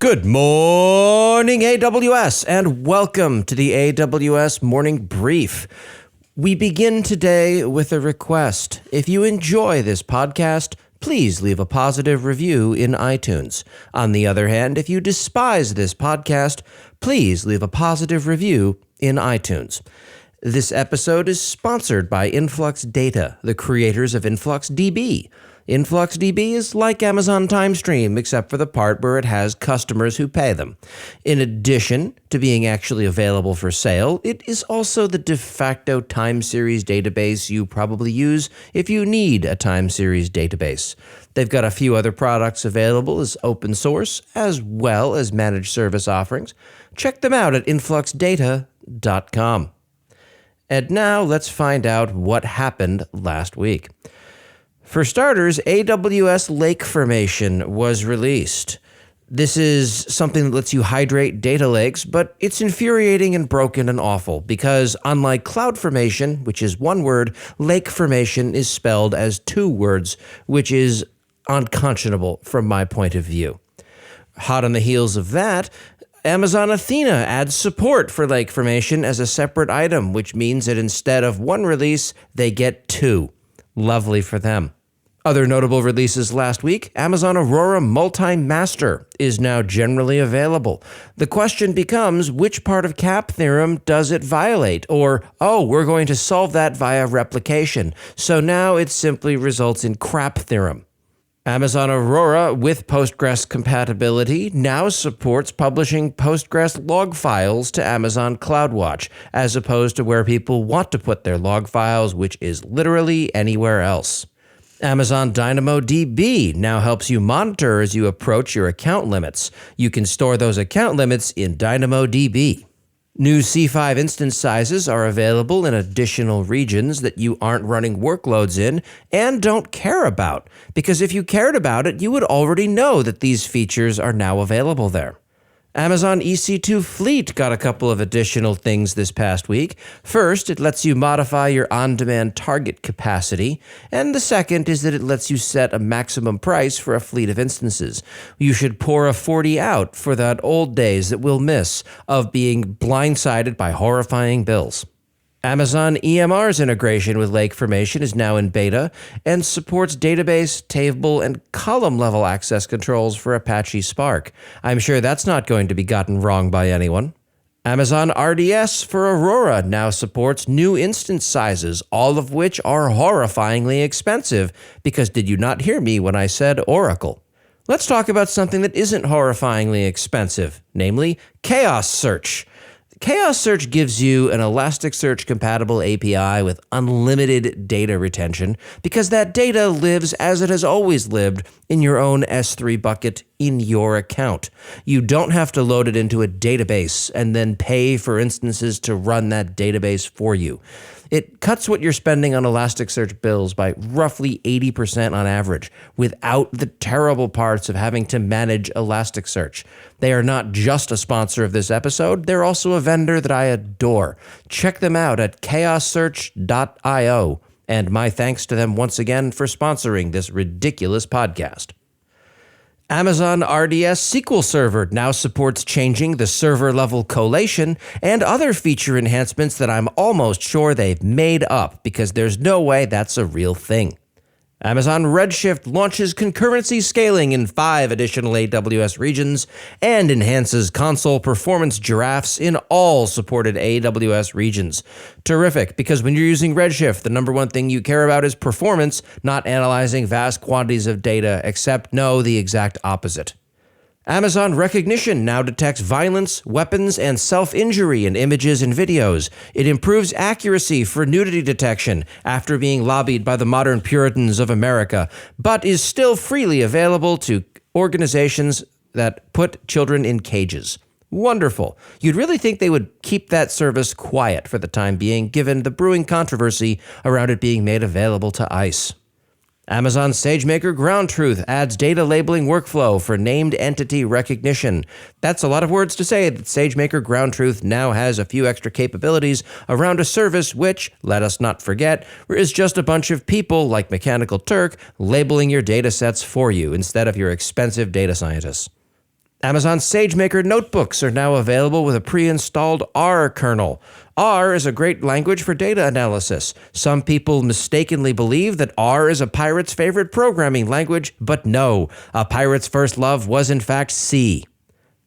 Good morning, AWS, and welcome to the AWS Morning Brief. We begin today with a request. If you enjoy this podcast, please leave a positive review in iTunes. On the other hand, if you despise this podcast, please leave a positive review in iTunes. This episode is sponsored by Influx Data, the creators of InfluxDB. InfluxDB is like Amazon TimeStream, except for the part where it has customers who pay them. In addition to being actually available for sale, it is also the de facto time series database you probably use if you need a time series database. They've got a few other products available as open source, as well as managed service offerings. Check them out at influxdata.com. And now let's find out what happened last week. For starters, AWS Lake Formation was released. This is something that lets you hydrate data lakes, but it's infuriating and broken and awful because unlike CloudFormation, which is one word, Lake Formation is spelled as two words, which is unconscionable from my point of view. Hot on the heels of that, Amazon Athena adds support for Lake Formation as a separate item, which means that instead of one release, they get two. Lovely for them. Other notable releases last week, Amazon Aurora Multi-Master is now generally available. The question becomes, which part of CAP theorem does it violate? Or, we're going to solve that via replication. So now it simply results in crap theorem. Amazon Aurora with Postgres compatibility now supports publishing Postgres log files to Amazon CloudWatch, as opposed to where people want to put their log files, which is literally anywhere else. Amazon DynamoDB now helps you monitor as you approach your account limits. You can store those account limits in DynamoDB. New C5 instance sizes are available in additional regions that you aren't running workloads in and don't care about, because if you cared about it, you would already know that these features are now available there. Amazon EC2 Fleet got a couple of additional things this past week. First, it lets you modify your on-demand target capacity, and the second is that it lets you set a maximum price for a fleet of instances. You should pour a 40 out for that old days that we'll miss of being blindsided by horrifying bills. Amazon EMR's integration with Lake Formation is now in beta and supports database, table, and column-level access controls for Apache Spark. I'm sure that's not going to be gotten wrong by anyone. Amazon RDS for Aurora now supports new instance sizes, all of which are horrifyingly expensive, because did you not hear me when I said Oracle? Let's talk about something that isn't horrifyingly expensive, namely Chaos Search. Chaos Search gives you an Elasticsearch-compatible API with unlimited data retention because that data lives as it has always lived in your own S3 bucket in your account. You don't have to load it into a database and then pay for instances to run that database for you. It cuts what you're spending on Elasticsearch bills by roughly 80% on average, without the terrible parts of having to manage Elasticsearch. They are not just a sponsor of this episode, they're also a vendor that I adore. Check them out at chaossearch.io, and my thanks to them once again for sponsoring this ridiculous podcast. Amazon RDS SQL Server now supports changing the server-level collation and other feature enhancements that I'm almost sure they've made up because there's no way that's a real thing. Amazon Redshift launches concurrency scaling in 5 additional AWS regions and enhances console performance giraffes in all supported AWS regions. Terrific, because when you're using Redshift, the number one thing you care about is performance, not analyzing vast quantities of data, except no, the exact opposite. Amazon Rekognition now detects violence, weapons, and self-injury in images and videos. It improves accuracy for nudity detection after being lobbied by the modern Puritans of America, but is still freely available to organizations that put children in cages. Wonderful. You'd really think they would keep that service quiet for the time being, given the brewing controversy around it being made available to ICE. Amazon SageMaker Ground Truth adds data labeling workflow for named entity recognition. That's a lot of words to say that SageMaker Ground Truth now has a few extra capabilities around a service which, let us not forget, is just a bunch of people like Mechanical Turk labeling your data sets for you instead of your expensive data scientists. Amazon SageMaker notebooks are now available with a pre-installed R kernel. R is a great language for data analysis. Some people mistakenly believe that R is a pirate's favorite programming language, but no, a pirate's first love was in fact C.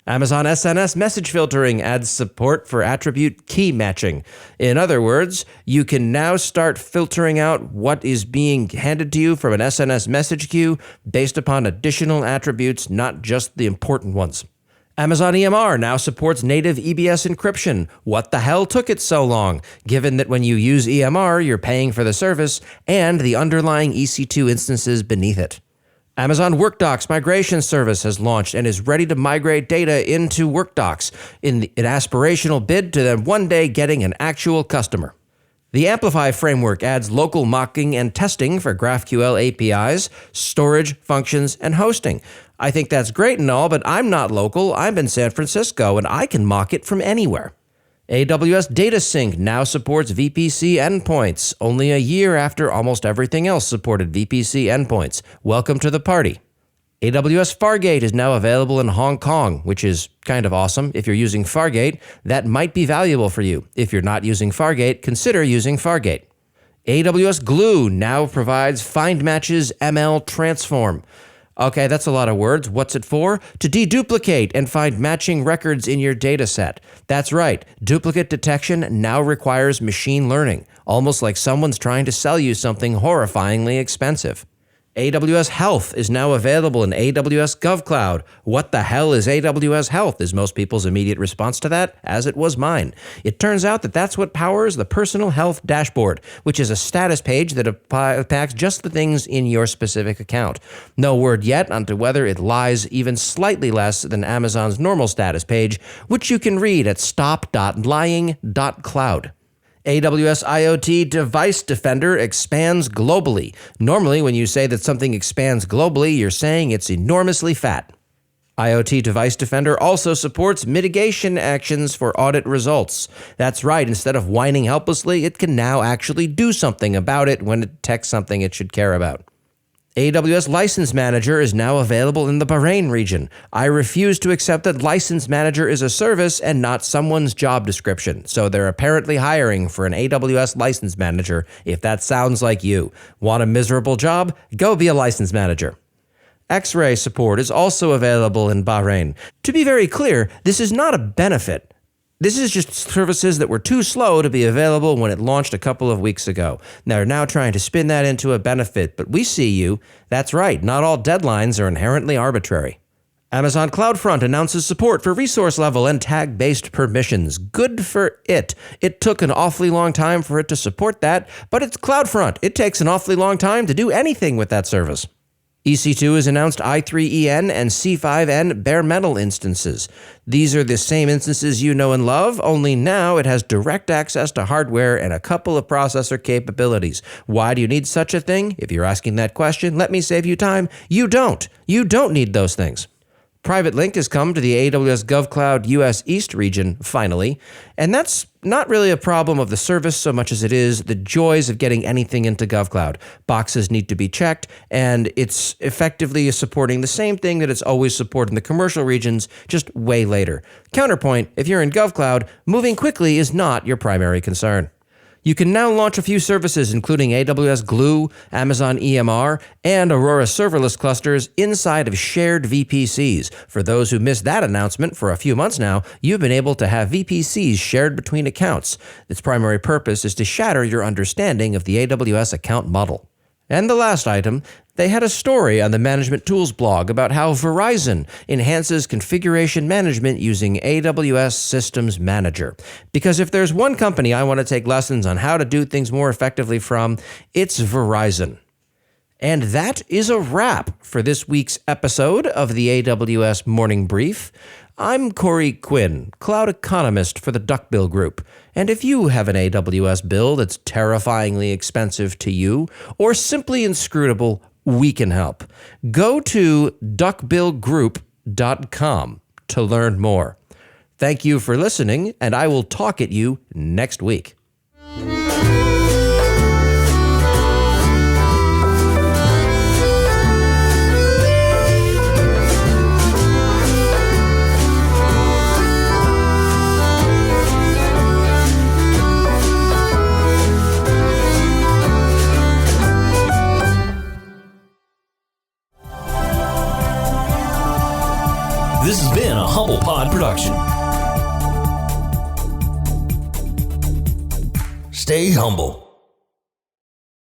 Amazon SNS message filtering adds support for attribute key matching. In other words, you can now start filtering out what is being handed to you from an SNS message queue based upon additional attributes, not just the important ones. Amazon EMR now supports native EBS encryption. What the hell took it so long? Given that when you use EMR, you're paying for the service and the underlying EC2 instances beneath it. Amazon WorkDocs migration service has launched and is ready to migrate data into WorkDocs in an aspirational bid to then one day getting an actual customer. The Amplify framework adds local mocking and testing for GraphQL APIs, storage, functions, and hosting. I think that's great and all, but I'm not local. I'm in San Francisco, and I can mock it from anywhere. AWS Data Sync now supports VPC endpoints, only a year after almost everything else supported VPC endpoints. Welcome to the party. AWS Fargate is now available in Hong Kong, which is kind of awesome. If you're using Fargate, that might be valuable for you. If you're not using Fargate, consider using Fargate. AWS Glue now provides Find Matches ML Transform. Okay, that's a lot of words. What's it for? To deduplicate and find matching records in your data set. That's right. Duplicate detection now requires machine learning, almost like someone's trying to sell you something horrifyingly expensive. AWS Health is now available in AWS GovCloud. What the hell is AWS Health is most people's immediate response to that, as it was mine. It turns out that that's what powers the Personal Health Dashboard, which is a status page that packs just the things in your specific account. No word yet onto whether it lies even slightly less than Amazon's normal status page, which you can read at stop.lying.cloud. AWS IoT Device Defender expands globally. Normally, when you say that something expands globally, you're saying it's enormously fat. IoT Device Defender also supports mitigation actions for audit results. That's right, instead of whining helplessly, it can now actually do something about it when it detects something it should care about. AWS License Manager is now available in the Bahrain region. I refuse to accept that License Manager is a service and not someone's job description, so they're apparently hiring for an AWS License Manager if that sounds like you. Want a miserable job? Go be a License Manager. X-ray support is also available in Bahrain. To be very clear, this is not a benefit. This is just services that were too slow to be available when it launched a couple of weeks ago. They're now trying to spin that into a benefit, but we see you. That's right, not all deadlines are inherently arbitrary. Amazon CloudFront announces support for resource level and tag-based permissions. Good for it. It took an awfully long time for it to support that, but it's CloudFront. It takes an awfully long time to do anything with that service. EC2 has announced i3EN and C5N bare metal instances. These are the same instances you know and love, only now it has direct access to hardware and a couple of processor capabilities. Why do you need such a thing? If you're asking that question, let me save you time. You don't. You don't need those things. Private Link has come to the AWS GovCloud US East region, finally, and that's not really a problem of the service so much as it is the joys of getting anything into GovCloud. Boxes need to be checked, and it's effectively supporting the same thing that it's always supported in the commercial regions, just way later. Counterpoint, if you're in GovCloud, moving quickly is not your primary concern. You can now launch a few services, including AWS Glue, Amazon EMR, and Aurora serverless clusters inside of shared VPCs. For those who missed that announcement for a few months now, you've been able to have VPCs shared between accounts. Its primary purpose is to shatter your understanding of the AWS account model. And the last item, they had a story on the Management Tools blog about how Verizon enhances configuration management using AWS Systems Manager. Because if there's one company I want to take lessons on how to do things more effectively from, it's Verizon. And that is a wrap for this week's episode of the AWS Morning Brief. I'm Corey Quinn, cloud economist for the Duckbill Group. And if you have an AWS bill that's terrifyingly expensive to you or simply inscrutable, we can help. Go to duckbillgroup.com to learn more. Thank you for listening, and I will talk at you next week. This has been a Humble Pod production. Stay humble.